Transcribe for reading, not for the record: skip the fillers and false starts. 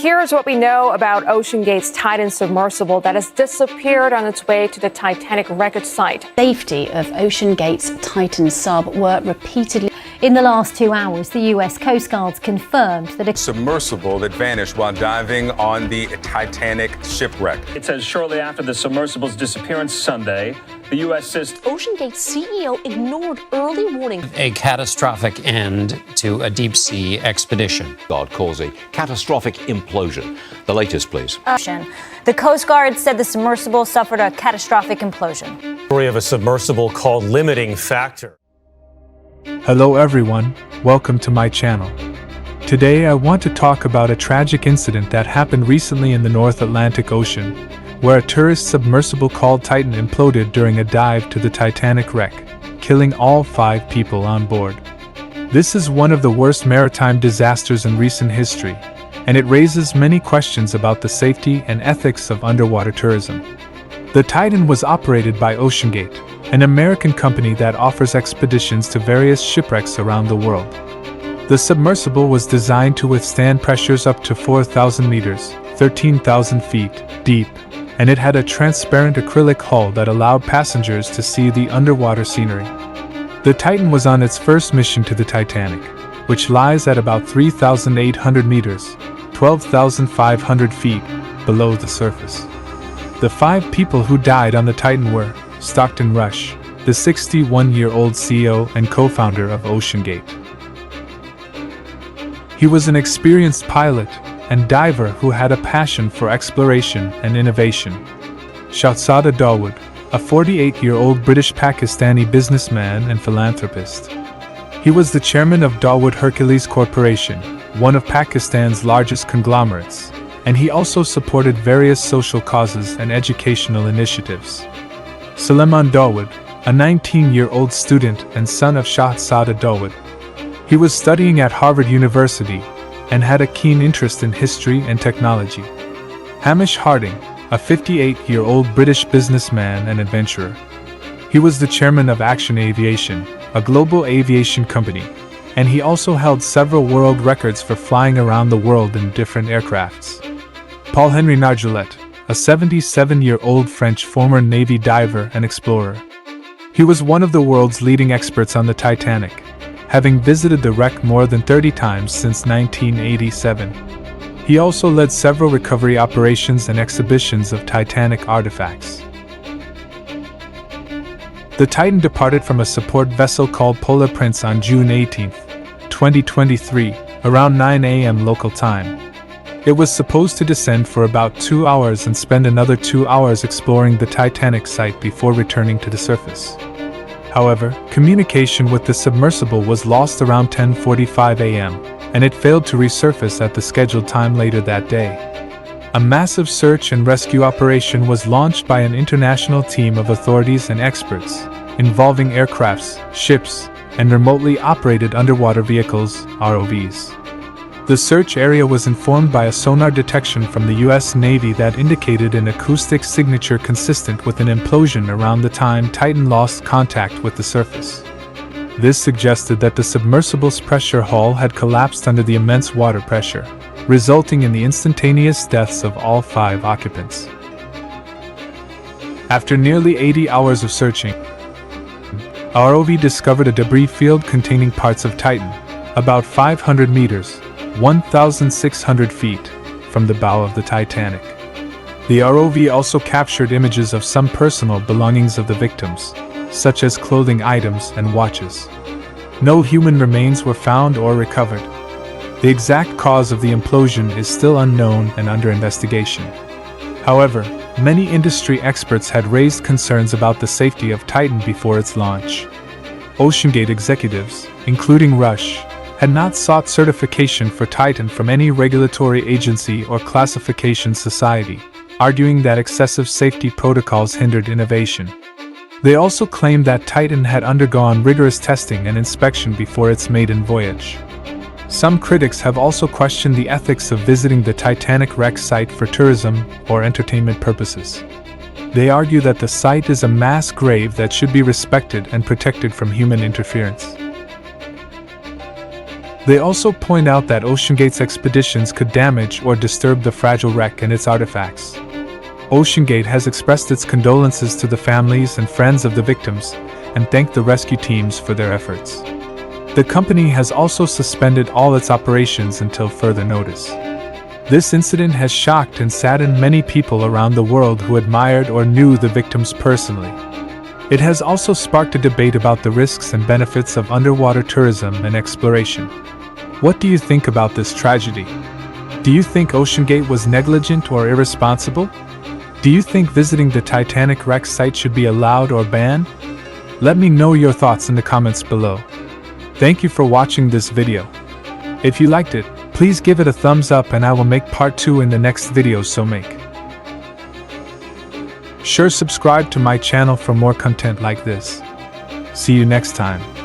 here's what we know about OceanGate's Titan submersible that has disappeared on its way to the Titanic wreckage site. Safety of OceanGate's Titan sub were repeatedly. In the last 2 hours, the U.S. Coast Guard's confirmed that a submersible that vanished while diving on the Titanic shipwreck. It says shortly after the submersible's disappearance Sunday, the U.S. says OceanGate's CEO ignored early warning. A catastrophic end to a deep-sea expedition. God calls a catastrophic implosion. The latest, please. The Coast Guard said the submersible suffered a catastrophic implosion. Story of a submersible called Limiting Factor. Hello everyone, welcome to my channel. Today I want to talk about a tragic incident that happened recently in the North Atlantic Ocean, where a tourist submersible called Titan imploded during a dive to the Titanic wreck, killing all 5 people on board. This is one of the worst maritime disasters in recent history, and it raises many questions about the safety and ethics of underwater tourism. The Titan was operated by OceanGate, an American company that offers expeditions to various shipwrecks around the world. The submersible was designed to withstand pressures up to 4,000 meters, 13,000 feet, deep, and it had a transparent acrylic hull that allowed passengers to see the underwater scenery. The Titan was on its first mission to the Titanic, which lies at about 3,800 meters, 12,500 feet, below the surface. The 5 people who died on the Titan were Stockton Rush, the 61-year-old CEO and co-founder of OceanGate. He was an experienced pilot and diver who had a passion for exploration and innovation. Shahzada Dawood, a 48-year-old British-Pakistani businessman and philanthropist. He was the chairman of Dawood Hercules Corporation, one of Pakistan's largest conglomerates, and he also supported various social causes and educational initiatives. Suleiman Dawood, a 19-year-old student and son of Shahzada Dawood. He was studying at Harvard University and had a keen interest in history and technology. Hamish Harding, a 58-year-old British businessman and adventurer. He was the chairman of Action Aviation, a global aviation company, and he also held several world records for flying around the world in different aircrafts. Paul-Henri Nargeolet, a 77-year-old French former Navy diver and explorer. He was one of the world's leading experts on the Titanic, having visited the wreck more than 30 times since 1987. He also led several recovery operations and exhibitions of Titanic artifacts. The Titan departed from a support vessel called Polar Prince on June 18, 2023, around 9 a.m. local time. It was supposed to descend for about 2 hours and spend another 2 hours exploring the Titanic site before returning to the surface. However, communication with the submersible was lost around 10:45 a.m., and it failed to resurface at the scheduled time later that day. A massive search and rescue operation was launched by an international team of authorities and experts, involving aircrafts, ships, and remotely operated underwater vehicles, ROVs. The search area was informed by a sonar detection from the U.S. Navy that indicated an acoustic signature consistent with an implosion around the time Titan lost contact with the surface. This suggested that the submersible's pressure hull had collapsed under the immense water pressure, resulting in the instantaneous deaths of all 5 occupants. After nearly 80 hours of searching, ROV discovered a debris field containing parts of Titan, about 500 meters, 1,600 feet, from the bow of the Titanic. The ROV also captured images of some personal belongings of the victims, such as clothing items and watches. No human remains were found or recovered. The exact cause of the implosion is still unknown and under investigation. However, many industry experts had raised concerns about the safety of Titan before its launch. OceanGate executives, including Rush, had not sought certification for Titan from any regulatory agency or classification society, arguing that excessive safety protocols hindered innovation. They also claimed that Titan had undergone rigorous testing and inspection before its maiden voyage. Some critics have also questioned the ethics of visiting the Titanic wreck site for tourism or entertainment purposes. They argue that the site is a mass grave that should be respected and protected from human interference. They also point out that OceanGate's expeditions could damage or disturb the fragile wreck and its artifacts. OceanGate has expressed its condolences to the families and friends of the victims and thanked the rescue teams for their efforts. The company has also suspended all its operations until further notice. This incident has shocked and saddened many people around the world who admired or knew the victims personally. It has also sparked a debate about the risks and benefits of underwater tourism and exploration. What do you think about this tragedy? Do you think OceanGate was negligent or irresponsible? Do you think visiting the Titanic wreck site should be allowed or banned? Let me know your thoughts in the comments below. Thank you for watching this video. If you liked it, please give it a thumbs up and I will make part 2 in the next video, so make sure subscribe to my channel for more content like this. See you next time.